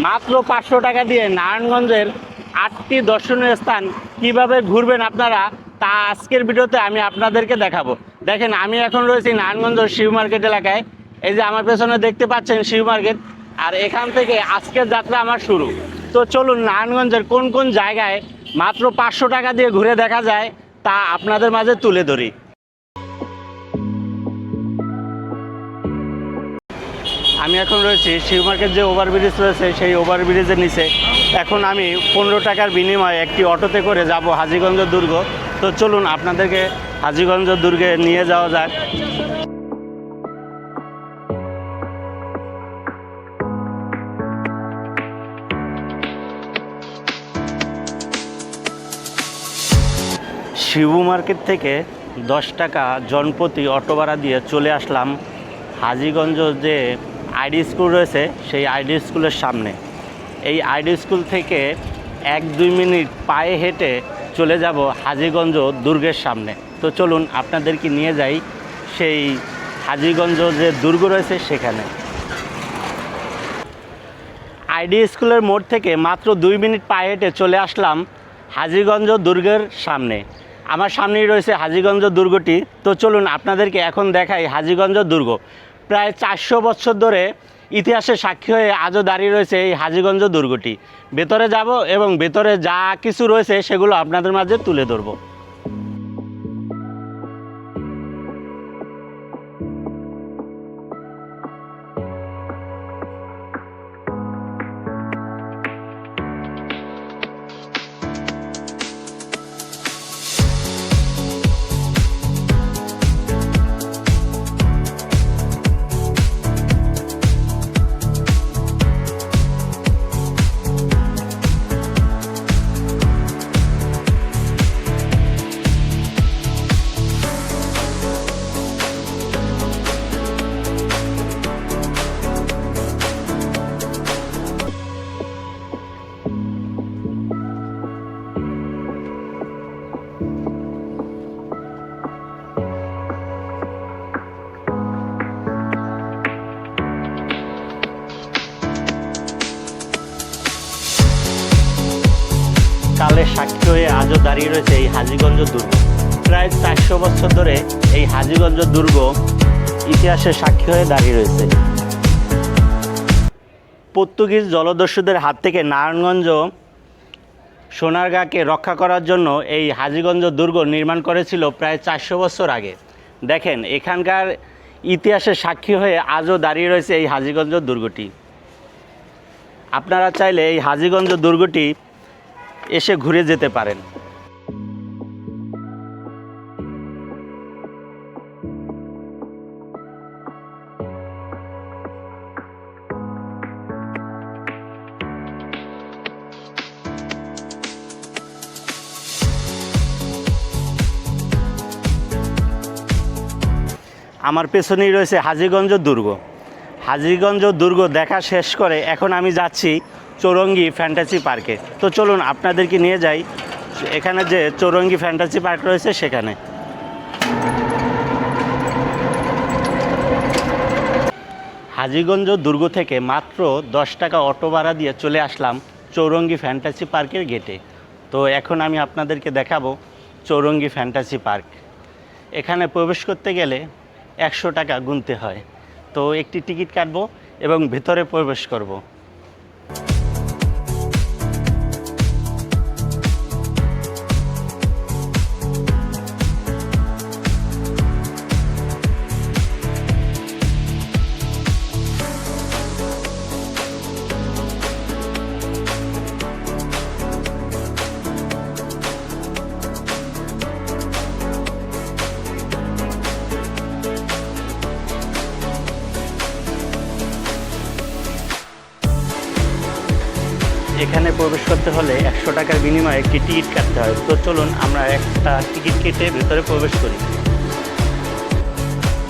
মাত্র 500 টাকা দিয়ে নারায়ণগঞ্জের 8টি দর্শনীয় স্থান কিভাবে ঘুরবেন আপনারা তা আজকের ভিডিওতে আমি আপনাদেরকে দেখাবো। দেখেন, আমি এখন রয়েছি নারায়ণগঞ্জ শিব মার্কেট এলাকায়। এই যে আমার পেছনে দেখতে পাচ্ছেন শিব মার্কেট, আর এখান থেকে আজকের যাত্রা আমার শুরু। তো চলুন নারায়ণগঞ্জের কোন কোন জায়গায় মাত্র 500 টাকা দিয়ে ঘুরে দেখা যায় তা আপনাদের মাঝে তুলে ধরি। আমি এখন রয়েছি শিব মার্কেট যে ওভারব্রিজ রয়েছে সেই ওভারব্রিজের নিচে। এখন আমি 15 টাকার বিনিময়ে একটি অটোতে করে যাব হাজীগঞ্জ দুর্গ। তো চলুন আপনাদেরকে হাজীগঞ্জ দুর্গে নিয়ে যাওয়া যাক। শিবু মার্কেট থেকে 10 টাকা জনপ্রতি অটো ভাড়া দিয়ে চলে আসলাম হাজীগঞ্জ যে আইডি স্কুল রয়েছে সেই আইডি স্কুলের সামনে। এই আইডি স্কুল থেকে 1-2 মিনিট পায়ে হেঁটে চলে যাব হাজীগঞ্জ দুর্গের সামনে। তো চলুন আপনাদেরকে নিয়ে যাই সেই হাজীগঞ্জ যে দুর্গ রয়েছে সেখানে। আইডি স্কুলের মোড় থেকে মাত্র 2 মিনিট পায়ে হেঁটে চলে আসলাম হাজীগঞ্জ দুর্গের সামনে। আমার সামনেই রয়েছে হাজীগঞ্জ দুর্গটি। তো চলুন আপনাদেরকে এখন দেখাই হাজীগঞ্জ দুর্গ। প্রায় 400 বছর ধরে ইতিহাসের সাক্ষী হয়ে আজও দাঁড়িয়ে রয়েছে এই হাজীগঞ্জ দুর্গটি। ভেতরে যাব এবং ভেতরে যা কিছু রয়েছে সেগুলো আপনাদের মাঝে তুলে ধরব। কালের সাক্ষী হয়ে আজও দাঁড়িয়ে রয়েছে এই হাজীগঞ্জ দুর্গ। প্রায় 400 বছর ধরে এই হাজীগঞ্জ দুর্গ ইতিহাসের সাক্ষী হয়ে দাঁড়িয়ে রয়েছে। পর্তুগিজ জলদস্যুদের হাত থেকে নারায়ণগঞ্জ সোনারগাঁকে রক্ষা করার জন্য এই হাজীগঞ্জ দুর্গ নির্মাণ করেছিল প্রায় 400 বছর আগে। দেখেন, এখানকার ইতিহাসের সাক্ষী হয়ে আজও দাঁড়িয়ে রয়েছে এই হাজীগঞ্জ দুর্গটি। আপনারা চাইলে এই হাজীগঞ্জ দুর্গটি এসে ঘুরে যেতে পারেন। আমার পেছনেই রয়েছে হাজীগঞ্জ দুর্গ। হাজীগঞ্জ দুর্গ দেখা শেষ করে এখন আমি যাচ্ছি চৌরঙ্গী ফ্যান্টাসি পার্কে। তো চলুন আপনাদেরকে নিয়ে যাই এখানে যে চৌরঙ্গী ফ্যান্টাসি পার্ক রয়েছে সেখানে। হাজীগঞ্জ দুর্গ থেকে মাত্র 10 টাকা অটো ভাড়া দিয়ে চলে আসলাম চৌরঙ্গী ফ্যান্টাসি পার্কের গেটে। তো এখন আমি আপনাদেরকে দেখাবো চৌরঙ্গী ফ্যান্টাসি পার্ক। এখানে প্রবেশ করতে গেলে 100 টাকা গুনতে হয়। তো একটি টিকিট কাটবো এবং ভেতরে প্রবেশ করব। এখানে প্রবেশ করতে হলে 100 টাকার বিনিময়ে একটি টিকিট কাটতে হয়। তো চলুন আমরা একটা টিকিট কেটে ভেতরে প্রবেশ করি।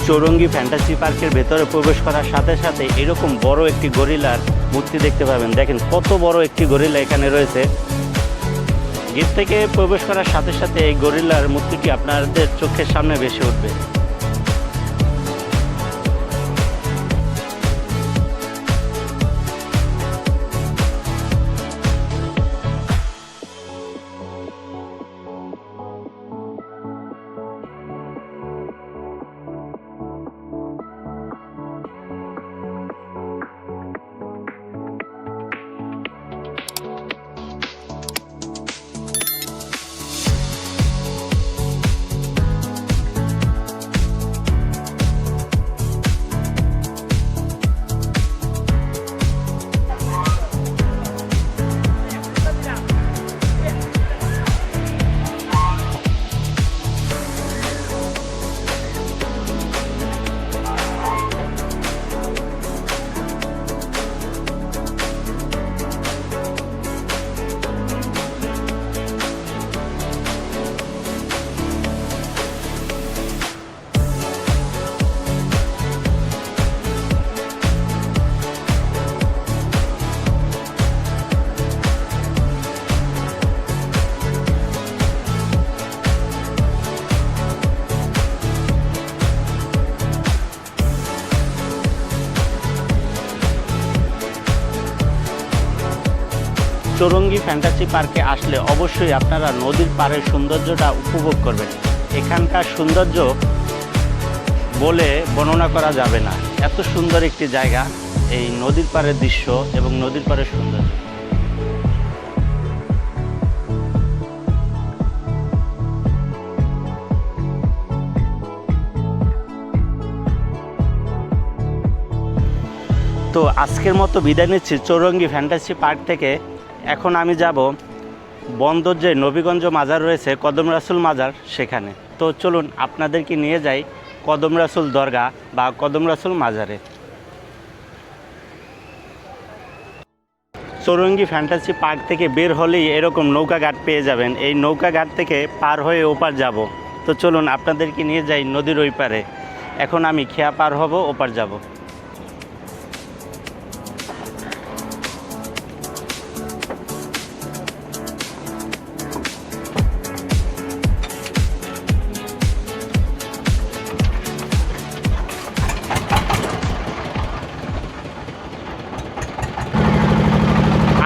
চৌরঙ্গী ফ্যান্টাসি পার্কের ভেতরে প্রবেশ করার সাথে সাথে এরকম বড় একটি গরিলার মূর্তি দেখতে পাবেন। দেখেন কত বড় একটি গরিলা এখানে রয়েছে। গেট থেকে প্রবেশ করার সাথে সাথে এই গরিলার মূর্তিটি আপনাদের চোখের সামনে ভেসে উঠবে। চৌরঙ্গী ফ্যান্টাসি পার্কে আসলে অবশ্যই আপনারা নদীর পাড়ের সৌন্দর্যটা উপভোগ করবেন। এখানকার সৌন্দর্য বলে বর্ণনা করা যাবে না, এত সুন্দর একটি জায়গা এই নদীর পাড়ের দৃশ্য এবং নদীর পাড়ের সৌন্দর্য। তো আজকের মতো বিদায় নিচ্ছি চৌরঙ্গী ফ্যান্টাসি পার্ক থেকে। এখন আমি যাব বন্দর যে নবীগঞ্জ মাজার রয়েছে, কদম রাসুল মাজার, সেখানে। তো চলুন আপনাদেরকে নিয়ে যাই কদম রাসুল দরগা বা কদম রাসুল মাজারে। চৌরঙ্গী ফ্যান্টাসি পার্ক থেকে বের হলেই এরকম নৌকা ঘাট পেয়ে যাবেন। এই নৌকা ঘাট থেকে পার হয়ে ওপার যাব। তো চলুন আপনাদেরকে নিয়ে যাই নদীর ওই পারে। এখন আমি খেয়া পার হব, ওপার যাব।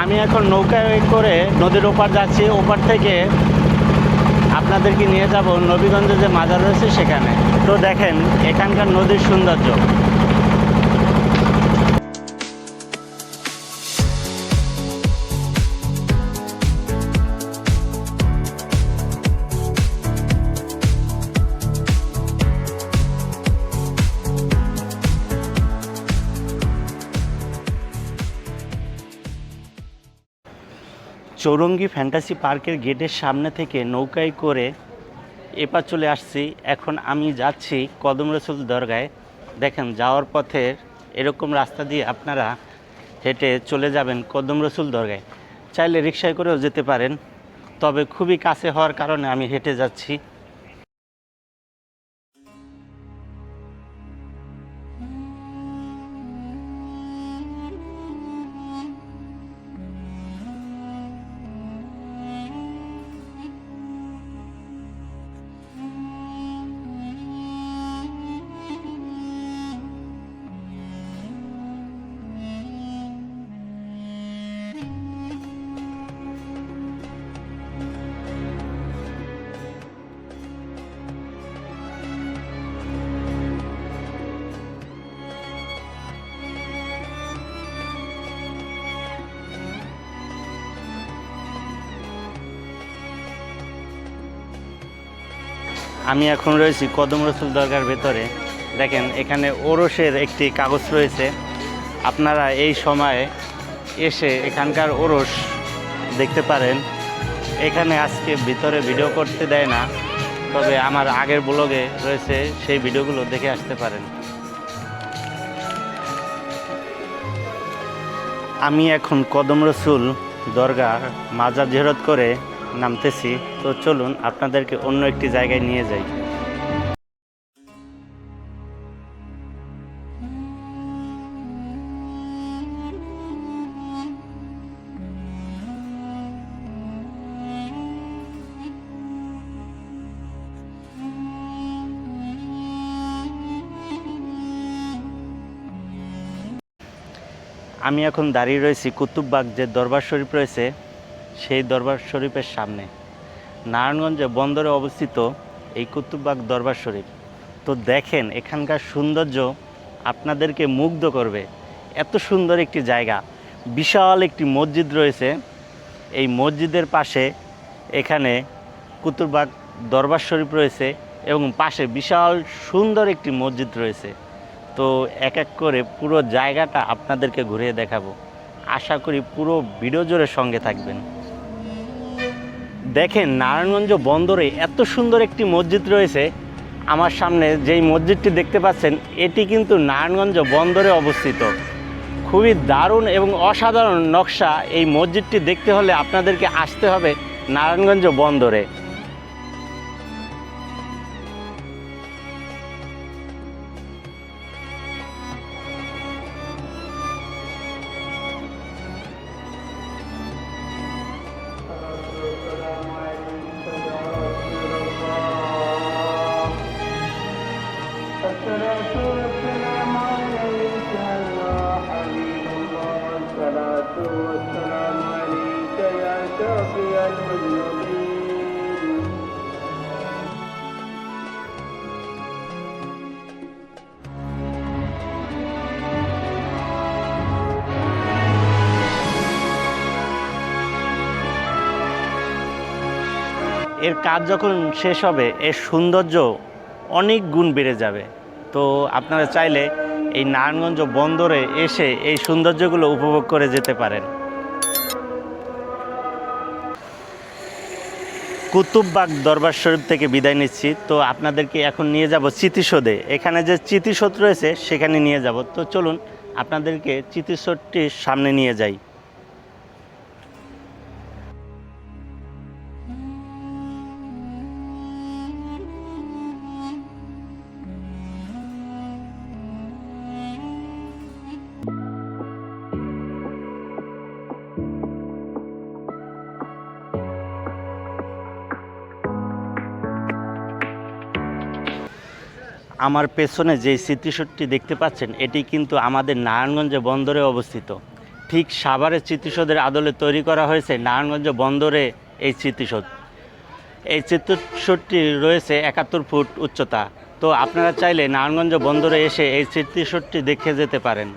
আমি এখন নৌকায় করে নদীর ওপার যাচ্ছি। ওপার থেকে আপনাদেরকে নিয়ে যাব নবীগঞ্জে যে মাজার রয়েছে সেখানে। তো দেখেন এখানকার নদীর সৌন্দর্য। চৌরঙ্গী ফ্যান্টাসি পার্কের গেটের সামনে থেকে নৌকায় করে এপার চলে আসছি। এখন আমি যাচ্ছি কদম রাসুল দরগায়। দেখেন যাওয়ার পথের এরকম রাস্তা দিয়ে আপনারা হেঁটে চলে যাবেন কদম রাসুল দরগায়। চাইলে রিকশায় করেও যেতে পারেন, তবে খুবই কাছে হওয়ার কারণে আমি হেঁটে যাচ্ছি। আমি এখন রয়েছি কদম রাসুল দরগার ভেতরে। দেখেন এখানে ওরসের একটি কাগজ রয়েছে। আপনারা এই সময়ে এসে এখানকার ওরস দেখতে পারেন। এখানে আজকে ভিতরে ভিডিও করতে দেয় না, তবে আমার আগের ব্লগে রয়েছে, সেই ভিডিওগুলো দেখে আসতে পারেন। আমি এখন কদম রাসুল দরগার মাজার জিয়ারত করে নামতেছি। তো চলুন আপনাদেরকে অন্য একটি জায়গায় নিয়ে যাই। আমি এখন দাঁড়িয়ে রয়েছি কুতুববাগ যে দরবার শরীফ রয়েছে সেই দরবার শরীফের সামনে। নারায়ণগঞ্জে বন্দরে অবস্থিত এই কুতুববাগ দরবার শরীফ। তো দেখেন এখানকার সৌন্দর্য আপনাদেরকে মুগ্ধ করবে। এত সুন্দর একটি জায়গা, বিশাল একটি মসজিদ রয়েছে। এই মসজিদের পাশে এখানে কুতুববাগ দরবার শরীফ রয়েছে এবং পাশে বিশাল সুন্দর একটি মসজিদ রয়েছে। তো এক এক করে পুরো জায়গাটা আপনাদেরকে ঘুরিয়ে দেখাবো। আশা করি পুরো ভিডিও জুড়ে সঙ্গে থাকবেন। দেখেন নারায়ণগঞ্জ বন্দরে এত সুন্দর একটি মসজিদ রয়েছে। আমার সামনে যেই মসজিদটি দেখতে পাচ্ছেন এটি কিন্তু নারায়ণগঞ্জ বন্দরে অবস্থিত। খুবই দারুণ এবং অসাধারণ নকশা। এই মসজিদটি দেখতে হলে আপনাদেরকে আসতে হবে নারায়ণগঞ্জ বন্দরে। والسلام عليك يا شافي المذنبين. এর কাজ যখন শেষ হবে এর সৌন্দর্য অনেক গুণ বেড়ে যাবে। তো আপনারা চাইলে এই নারায়ণগঞ্জ বন্দরে এসে এই সৌন্দর্যগুলো উপভোগ করে যেতে পারেন। কুতুববাগ দরবার শরীফ থেকে বিদায় নিচ্ছি। তো আপনাদেরকে এখন নিয়ে যাব স্মৃতিসৌধে। এখানে যে স্মৃতিসৌধ রয়েছে সেখানে নিয়ে যাব। তো চলুন আপনাদেরকে স্মৃতিসৌধটির সামনে নিয়ে যাই। আমার পেছনে যে স্মৃতিসৌধটি দেখতে পাচ্ছেন এটি কিন্তু আমাদের নারায়ণগঞ্জ বন্দরে অবস্থিত। ঠিক সাভারের স্মৃতিসৌধের আদলে তৈরি করা হয়েছে নারায়ণগঞ্জ বন্দরে এই স্মৃতিসৌধ। এই স্মৃতিসৌধটি রয়েছে 71 ফুট উচ্চতা। তো আপনারা চাইলে নারায়ণগঞ্জ বন্দরে এসে এই স্মৃতিসৌধটি দেখে যেতে পারেন।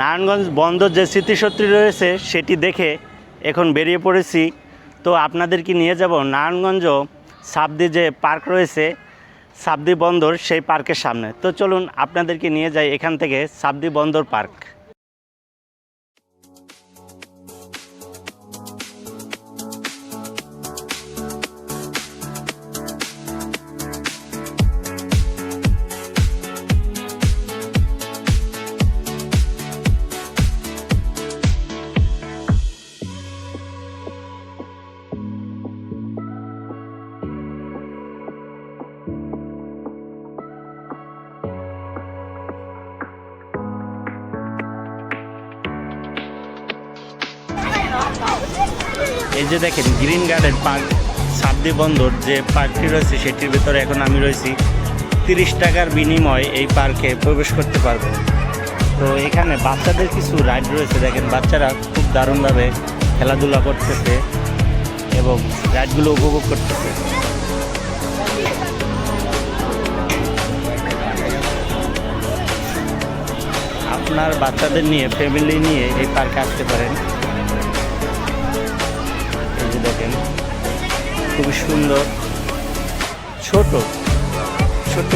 নারায়ণগঞ্জ বন্দর যে স্মৃতিসৌধটি রয়েছে সেটি দেখে এখন বেরিয়ে পড়েছি। তো আপনাদেরকে নিয়ে যাব নারায়ণগঞ্জ সাবদি যে পার্ক রয়েছে সাবদি বন্দর সেই পার্কের সামনে। তো চলুন আপনাদেরকে নিয়ে যাই এখান থেকে সাবদি বন্দর পার্ক। এই যে দেখেন গ্রিন গার্ডেন পার্ক সাবদি বন্দর যে পার্কটি রয়েছে সেটির ভিতরে এখন আমি রয়েছি। 30 টাকার বিনিময়ে এই পার্কে প্রবেশ করতে পারবো। তো এখানে বাচ্চাদের কিছু রাইড রয়েছে। দেখেন বাচ্চারা খুব দারুণভাবে খেলাধুলা করতেছে এবং রাইডগুলো উপভোগ করতেছে। আপনার বাচ্চাদের নিয়ে ফ্যামিলি নিয়ে এই পার্কে আসতে পারেন। এই যে দেখেন খুবই সুন্দর ছোট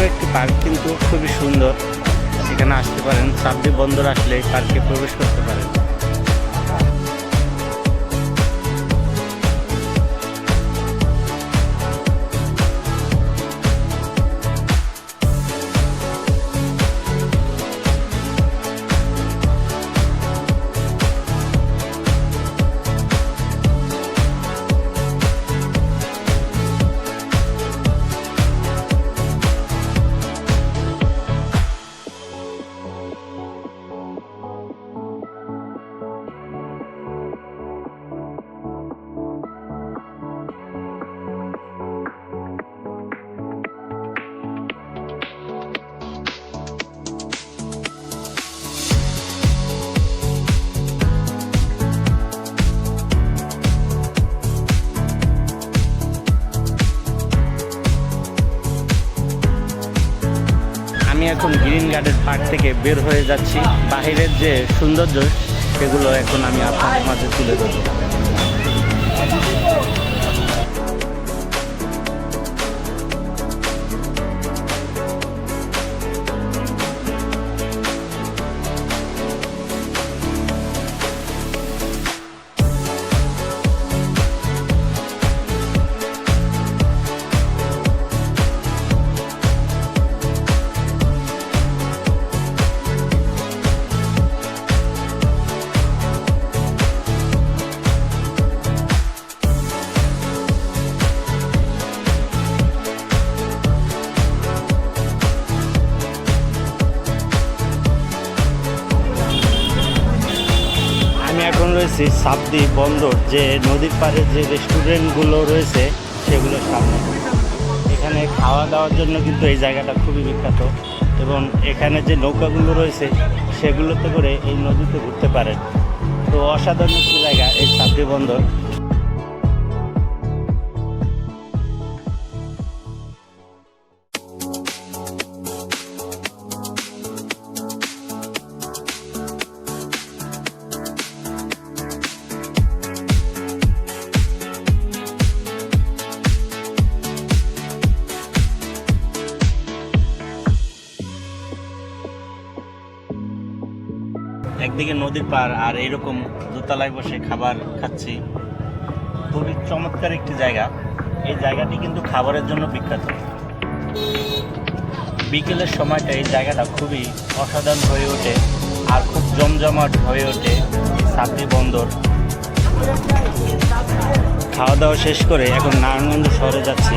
একটি পার্ক কিন্তু খুবই সুন্দর। এখানে আসতে পারেন। সাবদি বন্দর আসলে এই পার্কে প্রবেশ করতে পারেন। এখন গ্রিন গার্ডেন পার্ক থেকে বের হয়ে যাচ্ছি। বাহিরের যে সৌন্দর্য সেগুলো এখন আমি আপনাদের মাঝে তুলে ধরব। এখন রয়েছে সাবদি বন্দর, যে নদীর পাড়ে যে রেস্টুরেন্টগুলো রয়েছে সেগুলোর সামনে। এখানে খাওয়া দাওয়ার জন্য কিন্তু এই জায়গাটা খুবই বিখ্যাত, এবং এখানে যে নৌকাগুলো রয়েছে সেগুলোতে করে এই নদীতে ঘুরতে পারেন। তো অসাধারণ একটি জায়গা এই সাবদি বন্দর। একদিকে নদীর পাড় আর এরকম দোতলায় বসে খাবার খাচ্ছি। খুবই চমৎকার একটি জায়গা। এই জায়গাটি কিন্তু খাবারের জন্য বিখ্যাত। বিকেলের সময়টা এই জায়গাটা খুবই অসাধারণ হয়ে ওঠে আর খুব জমজমাট হয়ে ওঠে সাবদি বন্দর। খাওয়া দাওয়া শেষ করে এখন নারায়ণগঞ্জ শহরে যাচ্ছি।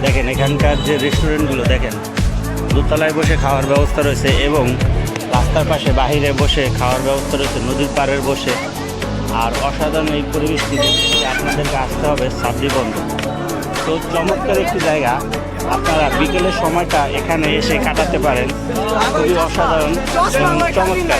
দেখেন এখানকার যে রেস্টুরেন্টগুলো দেখেন, দোতলায় বসে খাওয়ার ব্যবস্থা রয়েছে এবং রাস্তার পাশে বাহিরে বসে খাওয়ার ব্যবস্থা রয়েছে, নদীর পাড়ের বসে। আর অসাধারণ এই পরিবেশটি দেখতে আপনাদেরকে আসতে হবে সাবদি বন্দর। তো চমৎকার একটি জায়গা, আপনারা বিকেলের সময়টা এখানে এসে কাটাতে পারেন। খুবই অসাধারণ এবং চমৎকার।